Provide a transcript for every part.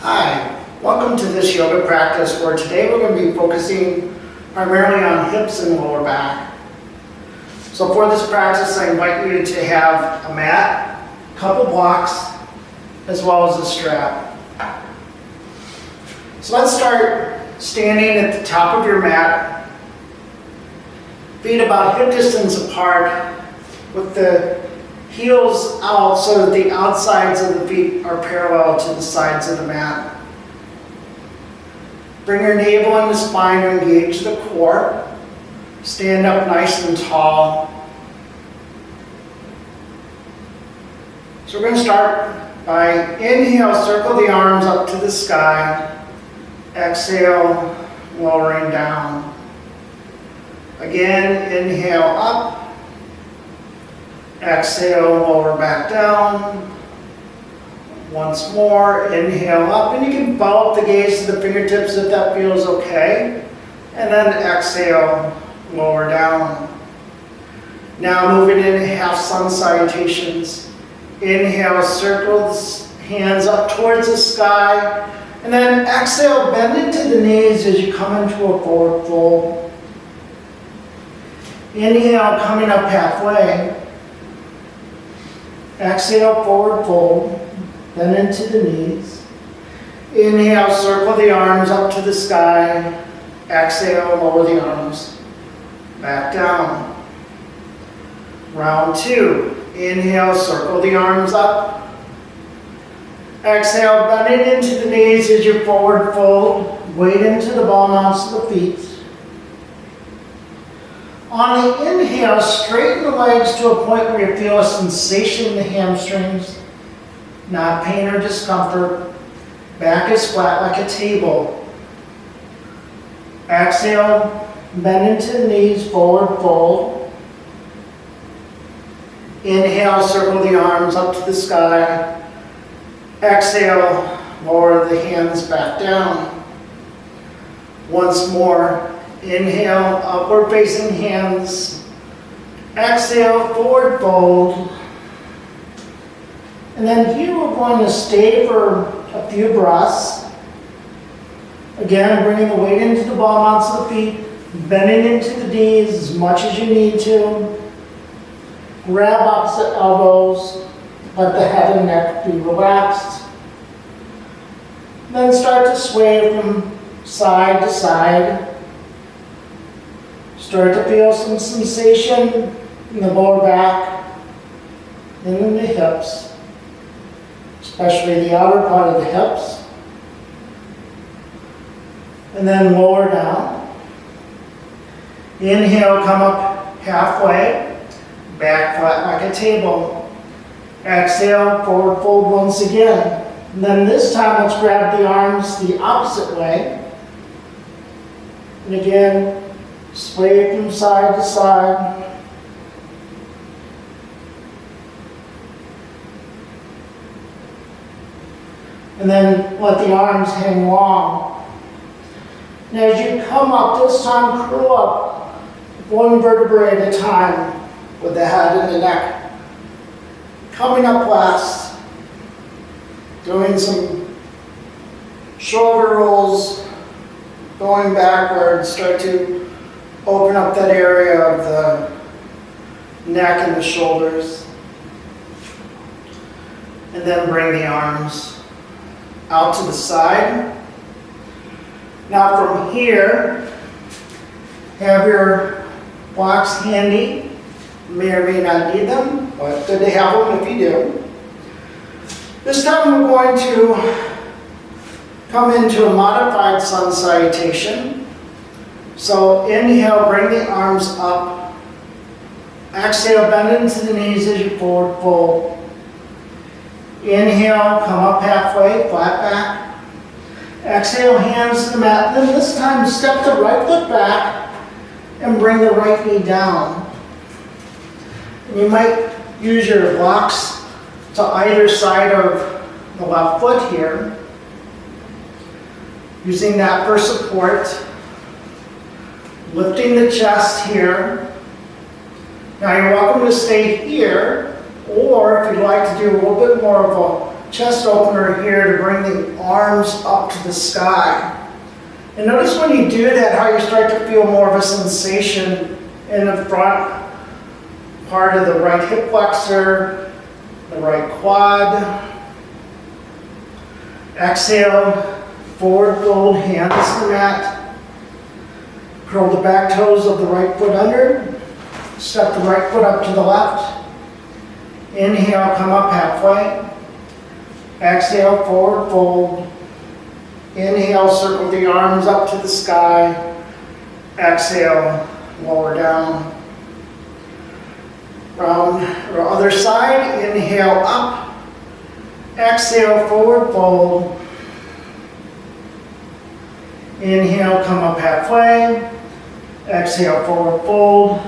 Hi, welcome to this yoga practice where today we're going to be focusing primarily on hips and lower back. So for this practice, I invite you to have a mat, a couple blocks, as well as a strap. So let's start standing at the top of your mat, feet about hip distance apart, with the heels out so that the outsides of the feet are parallel to the sides of the mat. Bring your navel and the spine to engage the core. Stand up nice and tall. So we're going to start by inhale, circle the arms up to the sky. Exhale, lowering down. Again, inhale up. Exhale, lower back down. Once more, inhale up, and you can follow up the gaze to the fingertips if that feels okay. And then exhale, lower down. Now moving into half sun salutations. Inhale, circle the hands up towards the sky. And then exhale, bend into the knees as you come into a forward fold. Inhale, coming up halfway. Exhale, forward fold, then into the knees. Inhale, circle the arms up to the sky. Exhale, lower the arms back down. Round two. Inhale, circle the arms up. Exhale, bending into the knees as you forward fold. Weight into the ball mounts of the feet. On the inhale, straighten the legs to a point where you feel a sensation in the hamstrings, not pain or discomfort. Back is flat like a table. Exhale, bend into the knees, forward fold. Inhale, circle the arms up to the sky. Exhale, lower the hands back down. Once more. Inhale, upward facing hands. Exhale, forward fold. And then here we're going to stay for a few breaths. Again, bringing the weight into the ball mounts of the feet, bending into the knees as much as you need to. Grab opposite elbows, let the head and neck be relaxed. Then start to sway from side to side. Start to feel some sensation in the lower back and in the hips, especially the outer part of the hips. And then lower down. Inhale, come up halfway, back flat like a table. Exhale, forward fold once again. And then this time, let's grab the arms the opposite way. And again, sway from side to side. And then let the arms hang long. And as you come up, this time curl up one vertebrae at a time with the head and the neck. Coming up last, doing some shoulder rolls, going backwards, start to open up that area of the neck and the shoulders. And then bring the arms out to the side. Now from here, have your blocks handy. You may or may not need them, but good to have them if you do. This time we're going to come into a modified sun salutation. So inhale, bring the arms up. Exhale, bend into the knees as you forward fold. Inhale, come up halfway, flat back. Exhale, hands to the mat. Then this time, step the right foot back and bring the right knee down. And you might use your blocks to either side of the left foot here, using that for support. Lifting the chest here. Now you're welcome to stay here, or if you'd like to do a little bit more of a chest opener here to bring the arms up to the sky. And notice when you do that, how you start to feel more of a sensation in the front part of the right hip flexor, the right quad. Exhale, forward fold, hands to the mat. Curl the back toes of the right foot under. Step the right foot up to the left. Inhale, come up halfway. Exhale, forward fold. Inhale, circle the arms up to the sky. Exhale, lower down. Round or other side, inhale up. Exhale, forward fold. Inhale, come up halfway. Exhale, forward fold.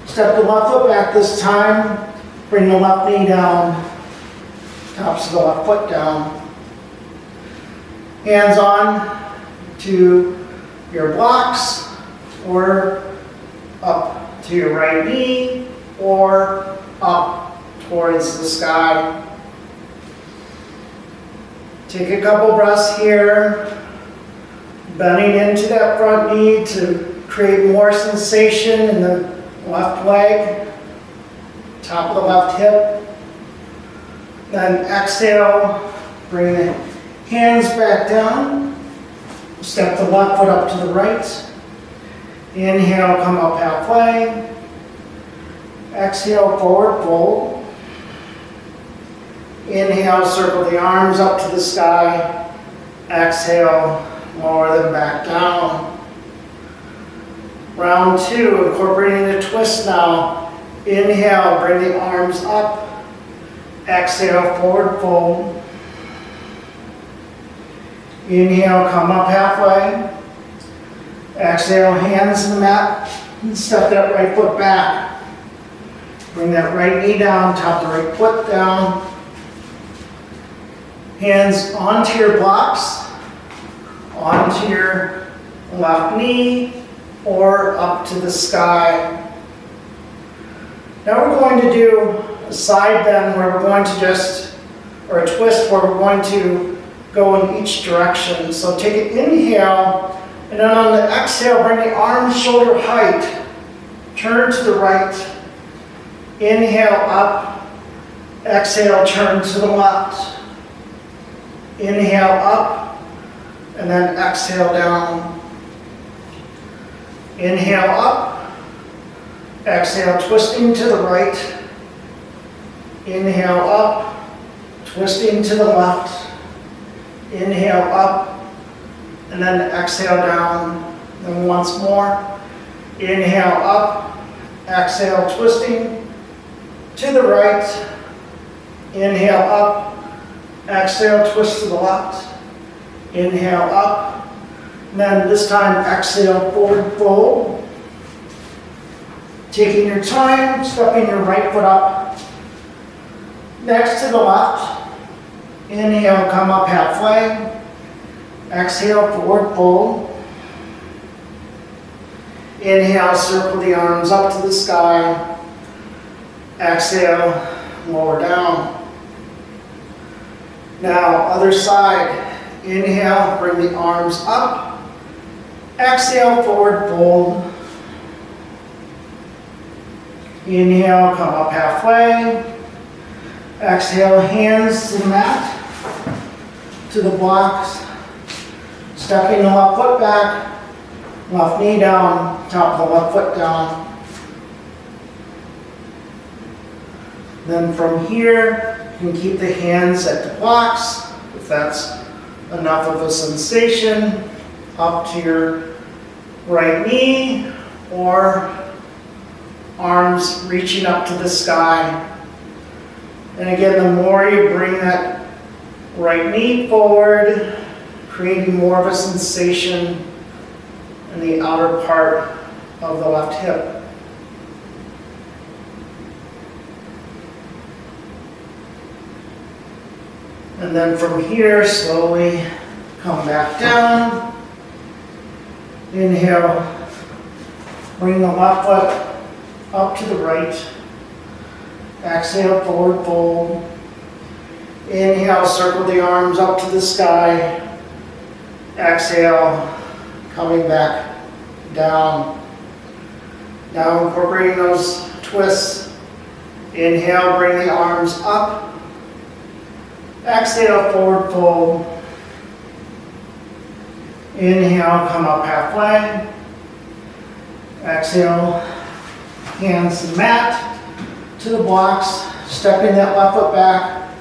Step the left foot back this time. Bring the left knee down. Tops of the left foot down. Hands on to your blocks or up to your right knee or up towards the sky. Take a couple breaths here, bending into that front knee to create more sensation in the left leg, top of the left hip. Then exhale, bring the hands back down. Step the left foot up to the right. Inhale, come up halfway. Exhale, forward fold. Inhale, circle the arms up to the sky. Exhale, lower them back down. Round two, incorporating the twist now. Inhale, bring the arms up. Exhale, forward fold. Inhale, come up halfway. Exhale, hands to the mat. And step that right foot back. Bring that right knee down, top the right foot down. Hands onto your blocks, onto your left knee, or up to the sky. Now we're going to do a side bend where we're going to or a twist where we're going to go in each direction. So take an inhale, and then on the exhale, bring the arms shoulder height. Turn to the right. Inhale up. Exhale, turn to the left. Inhale up, and then exhale down. Inhale up. Exhale, twisting to the right. Inhale up, twisting to the left. Inhale up, and then exhale down. Then once more. Inhale up, exhale, twisting to the right. Inhale up, exhale, twist to the left. Inhale up, and then this time exhale, forward fold. Taking your time, stepping your right foot up. Next to the left. Inhale, come up halfway. Exhale, forward fold. Inhale, circle the arms up to the sky. Exhale, lower down. Now, other side. Inhale, bring the arms up. Exhale, forward fold. Inhale, come up halfway. Exhale, hands to the mat, to the blocks. Stepping the left foot back, left knee down, top of the left foot down. Then from here, you can keep the hands at the blocks, if that's enough of a sensation, up to your right knee, or arms reaching up to the sky. And again, the more you bring that right knee forward, creating more of a sensation in the outer part of the left hip. And then from here, slowly come back down. Inhale, bring the left foot up to the right. Exhale, forward fold. Inhale, circle the arms up to the sky. Exhale, coming back down. Now incorporating those twists. Inhale, bring the arms up. Exhale, forward fold. Inhale, come up halfway. Exhale, hands to the mat, to the blocks, stepping that left foot back,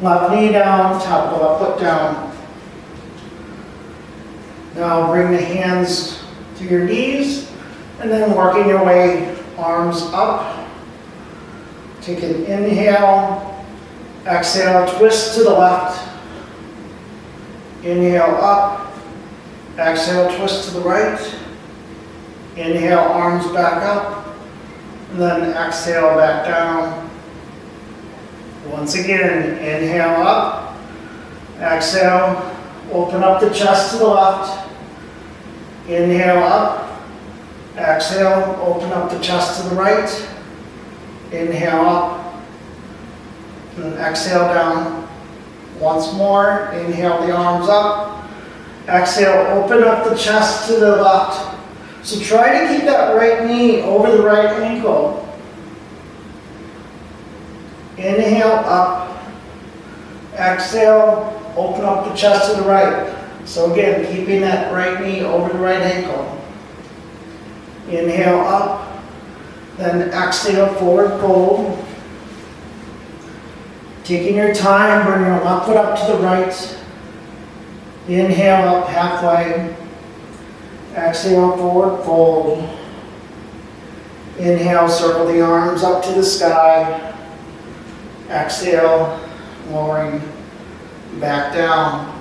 left knee down, top of the left foot down. Now bring the hands to your knees, and then working your way, arms up. Take an inhale, exhale, twist to the left. Inhale up. Exhale, twist to the right. Inhale, arms back up. And then exhale, back down. Once again, inhale up. Exhale, open up the chest to the left. Inhale up. Exhale, open up the chest to the right. Inhale up. And exhale down. Once more, inhale the arms up. Exhale, open up the chest to the left. So try to keep that right knee over the right ankle. Inhale up. Exhale, open up the chest to the right. So again, keeping that right knee over the right ankle. Inhale up. Then exhale, forward fold. Taking your time, bring your left foot up to the right. Inhale up halfway. Exhale, forward fold. Inhale, circle the arms up to the sky. Exhale, lowering back down.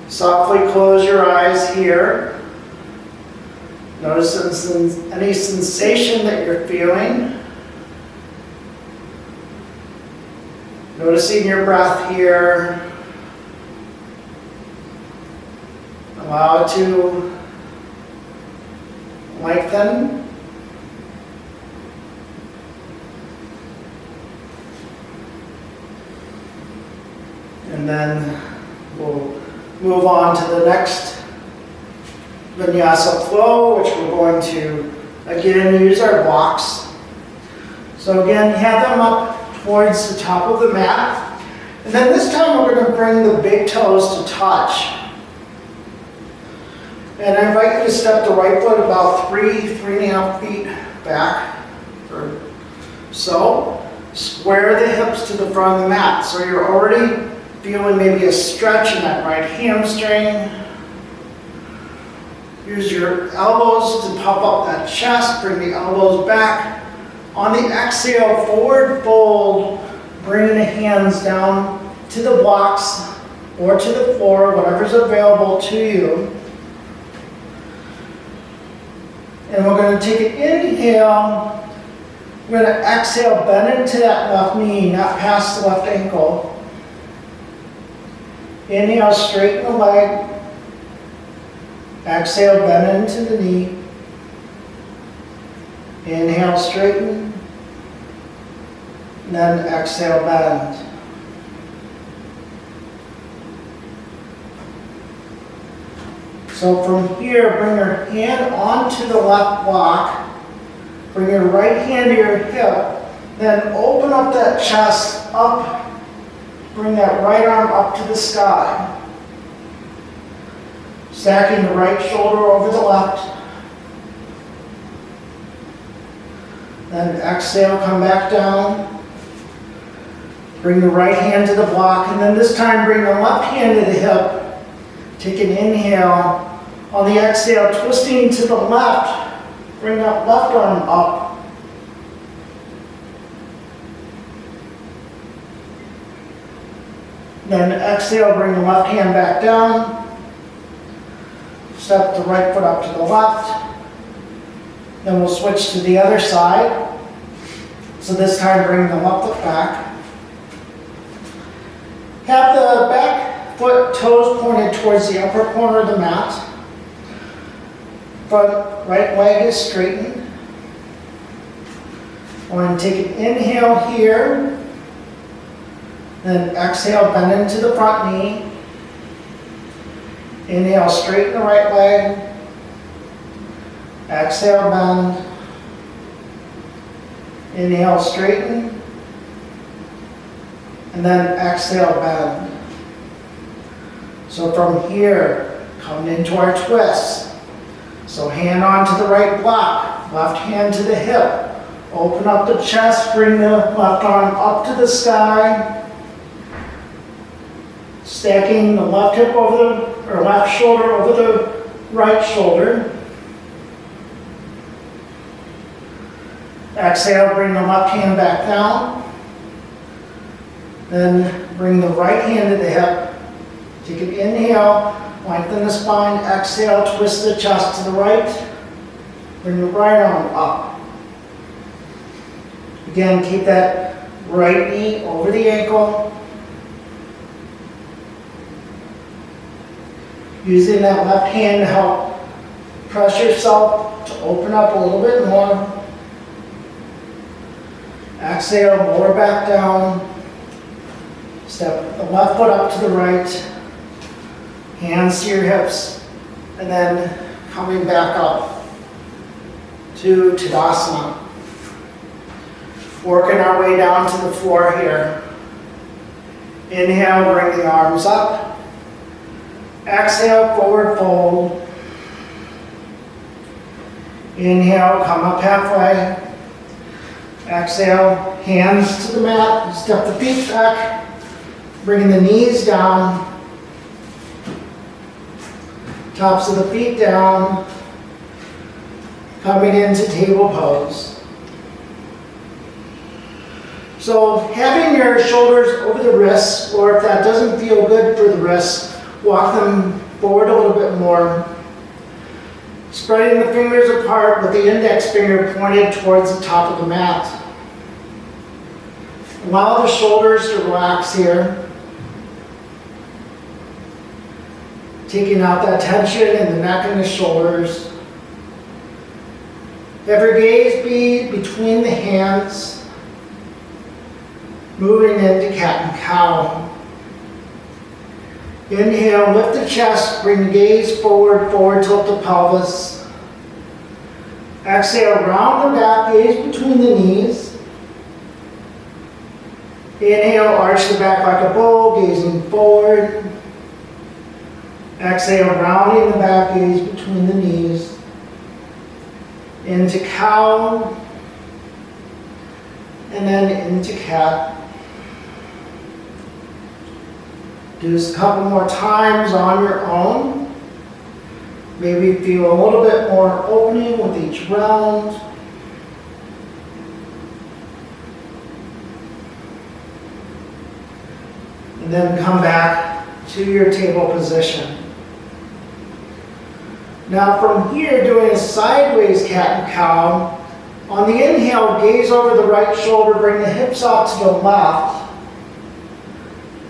Softly close your eyes here. Notice any sensation that you're feeling. Noticing your breath here. Allow it to lengthen. And then we'll move on to the next vinyasa flow, which we're going to again use our blocks. So again, have them up towards the top of the mat. And then this time we're going to bring the big toes to touch. And I invite you to step the right foot about 3.5 feet back or so. Square the hips to the front of the mat. So you're already feeling maybe a stretch in that right hamstring. Use your elbows to pop up that chest. Bring the elbows back. On the exhale, forward fold. Bring the hands down to the blocks or to the floor, whatever's available to you. And we're going to take an inhale. We're going to exhale, bend into that left knee, not past the left ankle. Inhale, straighten the leg. Exhale, bend into the knee. Inhale, straighten. And then exhale, bend. So from here, bring your hand onto the left block. Bring your right hand to your hip. Then open up that chest up. Bring that right arm up to the sky. Stacking the right shoulder over the left. Then exhale, come back down. Bring the right hand to the block, and then this time bring the left hand to the hip. Take an inhale. On the exhale, twisting to the left. Bring that left arm up. Then exhale, bring the left hand back down. Step the right foot up to the left. Then we'll switch to the other side. So this time bring the left foot back. Have the back foot toes pointed towards the upper corner of the mat. Front right leg is straightened. I want to take an inhale here. Then exhale, bend into the front knee. Inhale, straighten the right leg. Exhale, bend. Inhale, straighten. And then exhale, bend. So from here, come into our twist. So hand onto the right block, left hand to the hip. Open up the chest, bring the left arm up to the sky. Stacking the left hip or left shoulder over the right shoulder. Exhale, bring the left hand back down. Then bring the right hand to the hip. Take an inhale, lengthen the spine. Exhale, twist the chest to the right. Bring the right arm up. Again, keep that right knee over the ankle. Using that left hand to help press yourself to open up a little bit more. Exhale, lower back down. Step the left foot up to the right. Hands to your hips. And then coming back up to Tadasana. Working our way down to the floor here. Inhale, bring the arms up. Exhale, forward fold. Inhale, come up halfway. Exhale, hands to the mat. Step the feet back. Bringing the knees down. Tops of the feet down. Coming into table pose. So having your shoulders over the wrists, or if that doesn't feel good for the wrists, walk them forward a little bit more. Spreading the fingers apart with the index finger pointed towards the top of the mat. Allow the shoulders to relax here. Taking out that tension in the neck and the shoulders. Have your gaze be between the hands. Moving into cat and cow. Inhale, lift the chest, bring the gaze forward, tilt the pelvis. Exhale, round the back, gaze between the knees. Inhale, arch the back like a bow, gazing forward. Exhale, rounding the back, gaze between the knees. Into cow. And then into cat. Do this a couple more times on your own. Maybe feel a little bit more opening with each round. And then come back to your table position. Now from here, doing a sideways cat and cow. On the inhale, gaze over the right shoulder, bring the hips out to the left.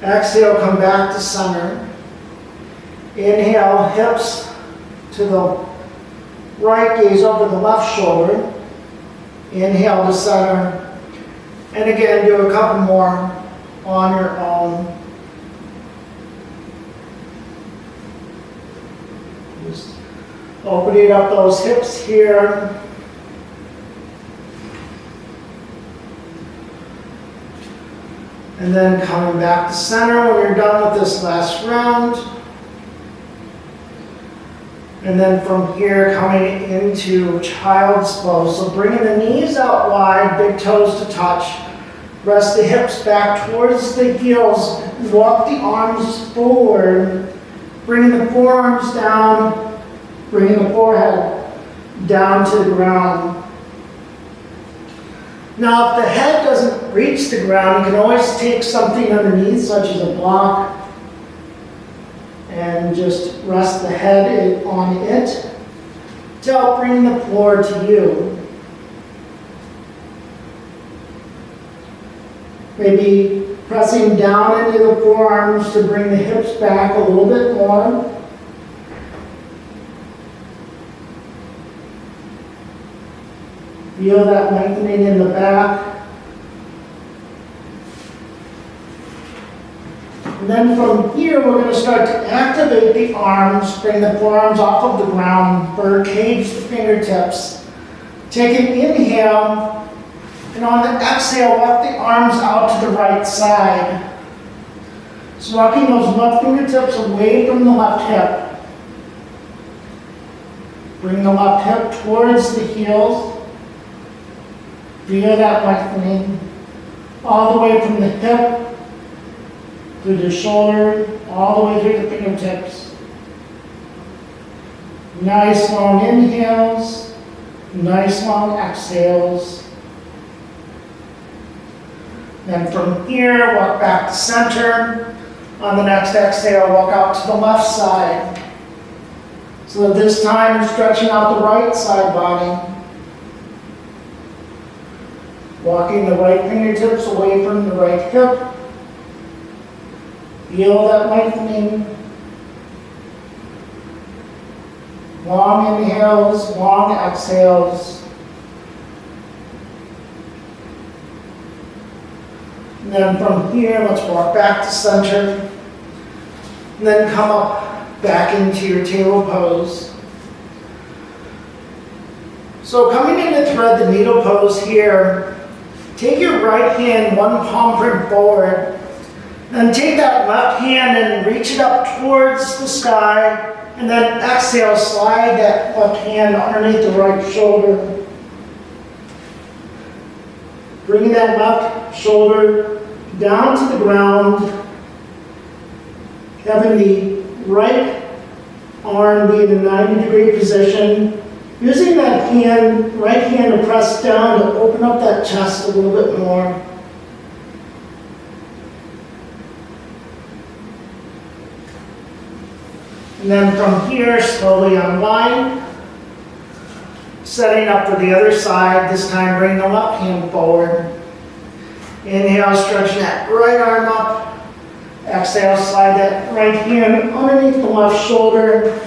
Exhale, come back to center. Inhale, hips to the right, gaze over the left shoulder. Inhale to center. And again, do a couple more on your own. Just opening up those hips here. And then coming back to center when you're done with this last round. And then from here, coming into child's pose. So bringing the knees out wide, big toes to touch. Rest the hips back towards the heels. Walk the arms forward. Bringing the forearms down. Bringing the forehead down to the ground. Now, if the head doesn't reach the ground, you can always take something underneath, such as a block, and just rest the head on it to help bring the floor to you. Maybe pressing down into the forearms to bring the hips back a little bit more. Feel that lengthening in the back. And then from here, we're going to start to activate the arms, bring the forearms off of the ground, bird cage the fingertips. Take an inhale, and on the exhale, walk the arms out to the right side. So walking those left fingertips away from the left hip. Bring the left hip towards the heels. Feel that lengthening all the way from the hip through the shoulder, all the way through the fingertips. Nice long inhales, nice long exhales. Then from here, walk back to center. On the next exhale, walk out to the left side. So this time, stretching out the right side body. Walking the right fingertips away from the right hip. Feel that lengthening. Long inhales, long exhales. And then from here, let's walk back to center. And then come up back into your table pose. So coming in to thread the needle pose here, take your right hand one palm print forward. Then take that left hand and reach it up towards the sky. And then exhale, slide that left hand underneath the right shoulder. Bring that left shoulder down to the ground. Having the right arm be in a 90-degree position. Using that right hand to press down to open up that chest a little bit more. And then from here, slowly unwind. Setting up for the other side. This time, bring the left hand forward. Inhale, stretching that right arm up. Exhale, slide that right hand underneath the left shoulder.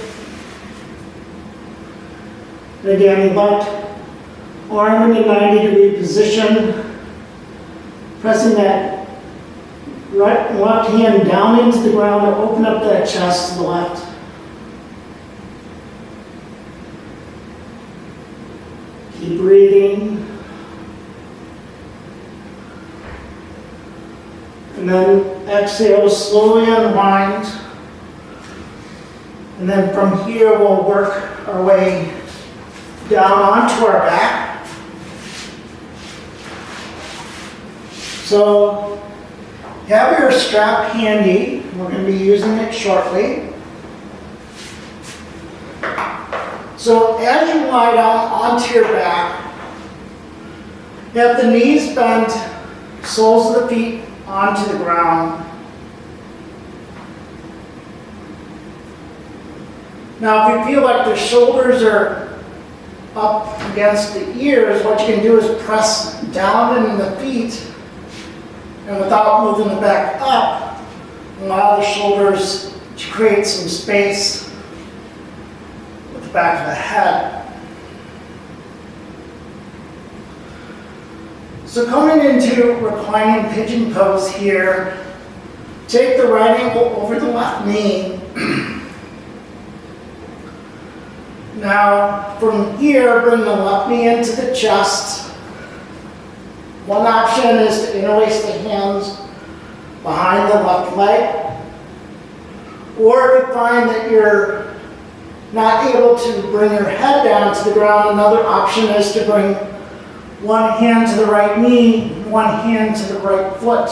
And again, left arm in a 90-degree position. Pressing that left hand down into the ground to open up that chest to the left. Keep breathing. And then exhale, slowly unwind. And then from here, we'll work our way down onto our back. So have your strap handy. We're going to be using it shortly. So as you lie down onto your back, have the knees bent, soles of the feet onto the ground. Now if you feel like the shoulders are up against the ears, what you can do is press down in the feet, and without moving the back up, allow the shoulders to create some space with the back of the head. So coming into reclining pigeon pose here, take the right ankle over the left knee. Now from here, bring the left knee into the chest. One option is to interlace the hands behind the left leg. Or if you find that you're not able to bring your head down to the ground, another option is to bring one hand to the right knee, one hand to the right foot,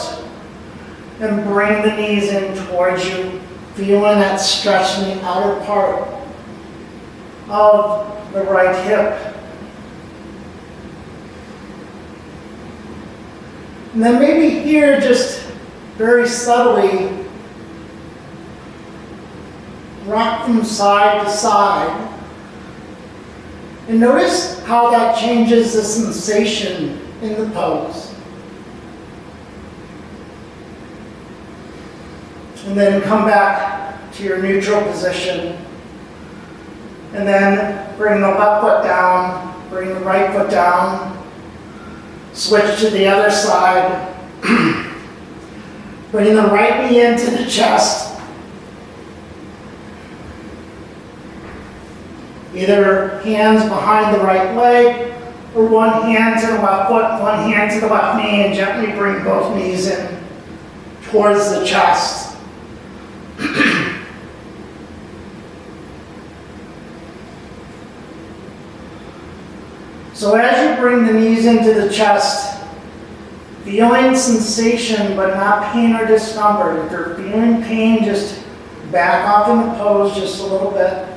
and bring the knees in towards you, feeling that stretch in the outer part of the right hip. And then maybe here, just very subtly, rock from side to side. And notice how that changes the sensation in the pose. And then come back to your neutral position. And then bring the left foot down, bring the right foot down. Switch to the other side. Bring the right knee into the chest. Either hands behind the right leg, or one hand to the left foot, one hand to the left knee, and gently bring both knees in towards the chest. So as you bring the knees into the chest, feeling sensation but not pain or discomfort. If you're feeling pain, just back off in the pose just a little bit.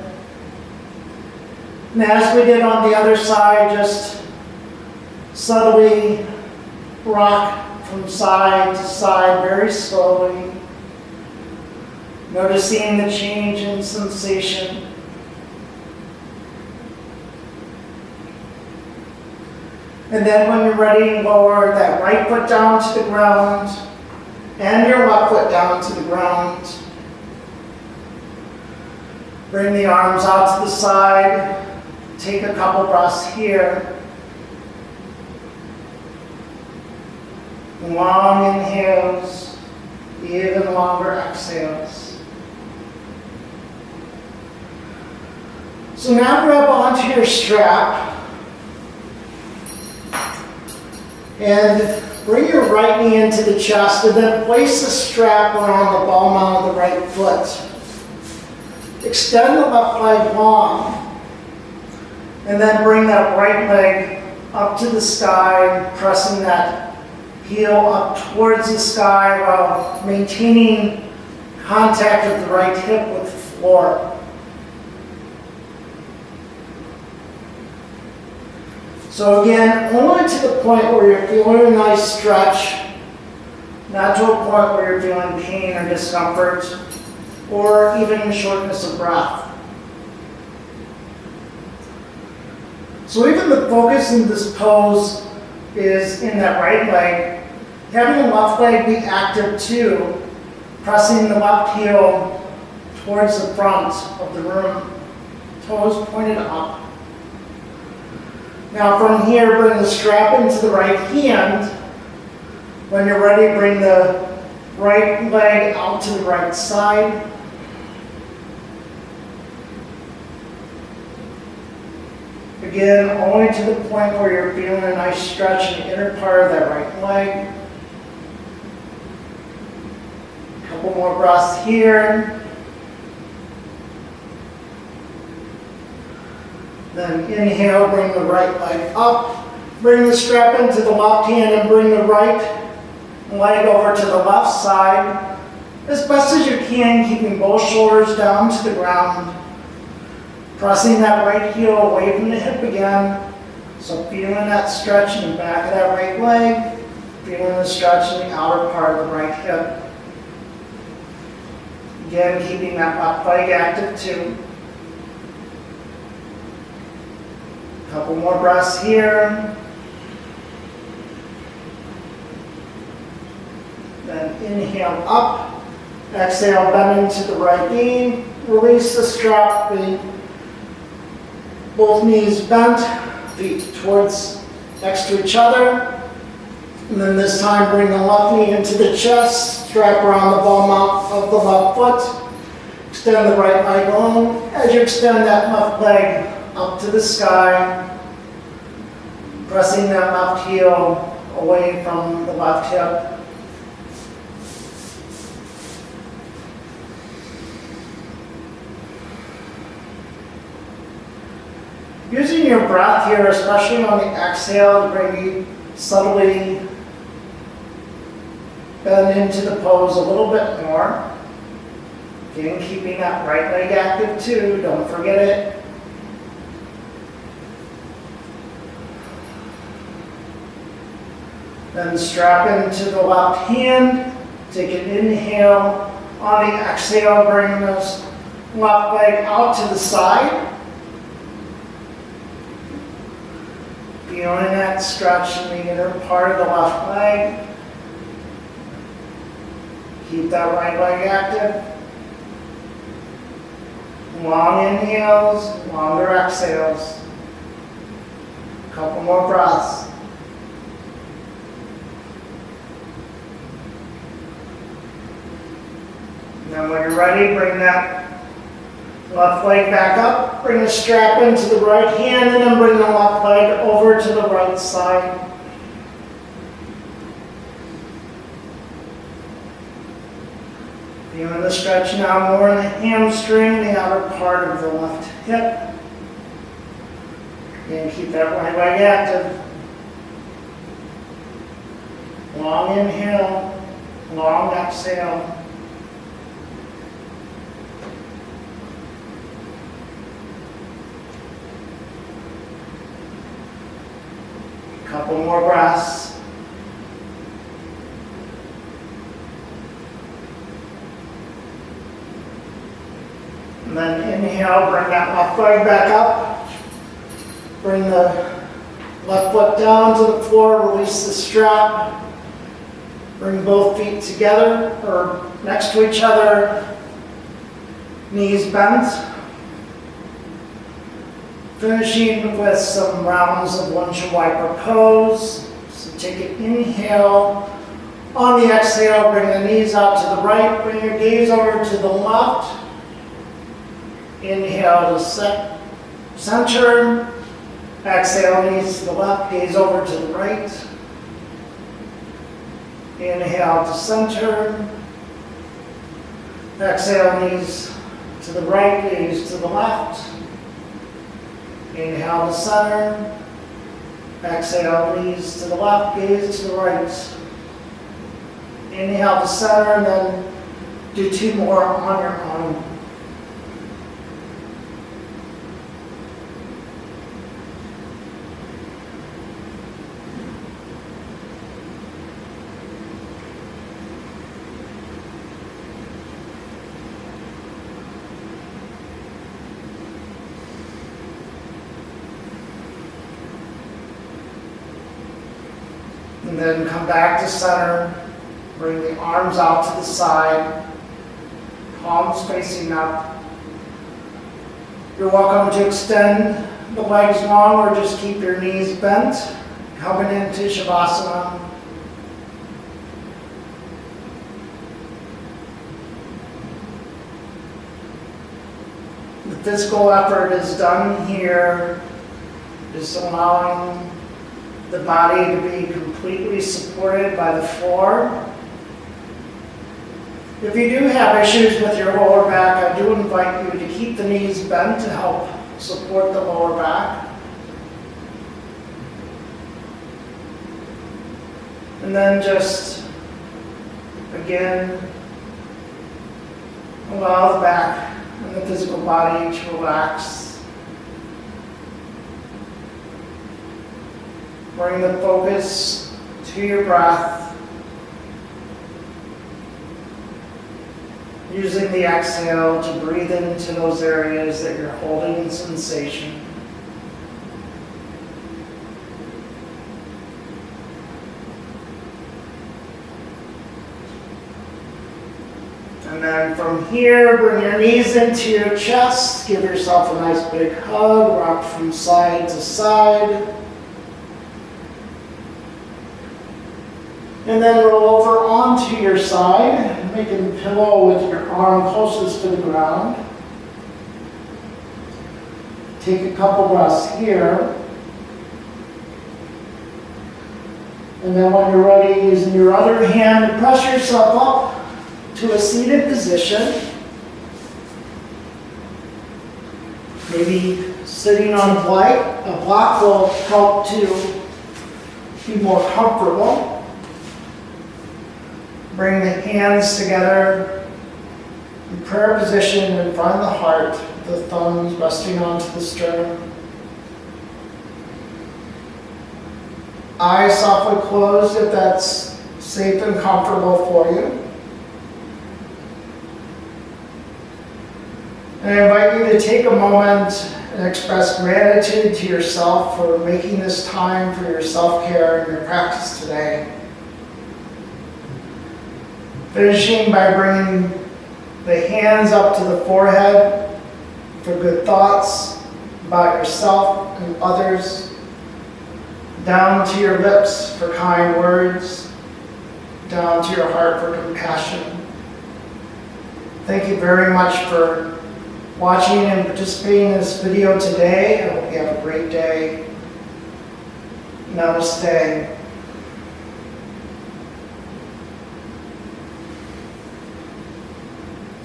And as we did on the other side, just subtly rock from side to side very slowly, noticing the change in sensation. And then when you're ready, lower that right foot down to the ground and your left foot down to the ground. Bring the arms out to the side. Take a couple breaths here. Long inhales, even longer exhales. So now grab onto your strap and bring your right knee into the chest, and then place the strap around the ball mount of the right foot. Extend the left leg long, and then bring that right leg up to the sky, pressing that heel up towards the sky while maintaining contact of the right hip with the floor. So again, only to the point where you're feeling a nice stretch, not to a point where you're feeling pain or discomfort, or even shortness of breath. So even the focus in this pose is in that right leg. Having the left leg be active too, pressing the left heel towards the front of the room, toes pointed up. Now from here, bring the strap into the right hand. When you're ready, bring the right leg out to the right side. Again, only to the point where you're feeling a nice stretch in the inner part of that right leg. A couple more breaths here. Then inhale, bring the right leg up. Bring the strap into the left hand and bring the right leg over to the left side. As best as you can, keeping both shoulders down to the ground. Pressing that right heel away from the hip again. So feeling that stretch in the back of that right leg. Feeling the stretch in the outer part of the right hip. Again, keeping that left leg active too. Couple more breaths here. Then inhale up. Exhale, bending to the right knee. Release the strap. Both knees bent, feet towards next to each other. And then this time bring the left knee into the chest. Strap around the ball mount of the left foot. Extend the right leg long. As you extend that left leg up to the sky, pressing that left heel away from the left hip. Using your breath here, especially on the exhale, to bring you subtly bend into the pose a little bit more. Again, keeping that right leg active too, don't forget it. Then strap into the left hand, take an inhale. On the exhale, bring this left leg out to the side. Feeling that stretch in the inner part of the left leg. Keep that right leg active. Long inhales, longer exhales. A couple more breaths. then when you're ready, bring that left leg back up, bring the strap into the right hand, and then bring the left leg over to the right side. Feeling the stretch now more in the hamstring, the outer part of the left hip. And keep that right leg active. Long inhale, long exhale. Couple more breaths. And then inhale, bring that left leg back up. Bring the left foot down to the floor, release the strap. Bring both feet together or next to each other, knees bent. Finishing with some rounds of lunge and wiper pose. So take an inhale. On the exhale, bring the knees out to the right. Bring your gaze over to the left. Inhale to center. Exhale, knees to the left, gaze over to the right. Inhale to center. Exhale, knees to the right, gaze to the left. Inhale to center. Exhale, knees to the left, gaze to the right. Inhale to center, and then do 2 more on your own. And then come back to center. Bring the arms out to the side. Palms facing up. You're welcome to extend the legs long or just keep your knees bent. Coming into Shavasana. The physical effort is done here. Just allowing the body to be completely supported by the floor. If you do have issues with your lower back, I do invite you to keep the knees bent to help support the lower back. And then just, again, allow the back and the physical body to relax. Bring the focus to your breath. Using the exhale to breathe into those areas that you're holding in sensation. And then from here, bring your knees into your chest. Give yourself a nice big hug. Rock from side to side. And then roll over onto your side, making a pillow with your arm closest to the ground. Take a couple breaths here. And then when you're ready, using your other hand to press yourself up to a seated position. Maybe sitting on a block will help to be more comfortable. Bring the hands together in prayer position in front of the heart, the thumbs resting onto the sternum. Eyes softly closed if that's safe and comfortable for you. And I invite you to take a moment and express gratitude to yourself for making this time for your self-care and your practice today. Finishing by bringing the hands up to the forehead for good thoughts about yourself and others, down to your lips for kind words, down to your heart for compassion. Thank you very much for watching and participating in this video today. I hope you have a great day. Namaste.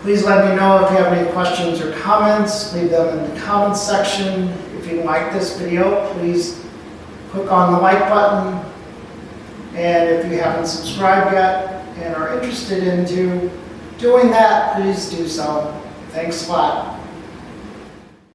Please let me know if you have any questions or comments. Leave them in the comments section. If you like this video, please click on the like button. And if you haven't subscribed yet and are interested into doing that, please do so. Thanks a lot.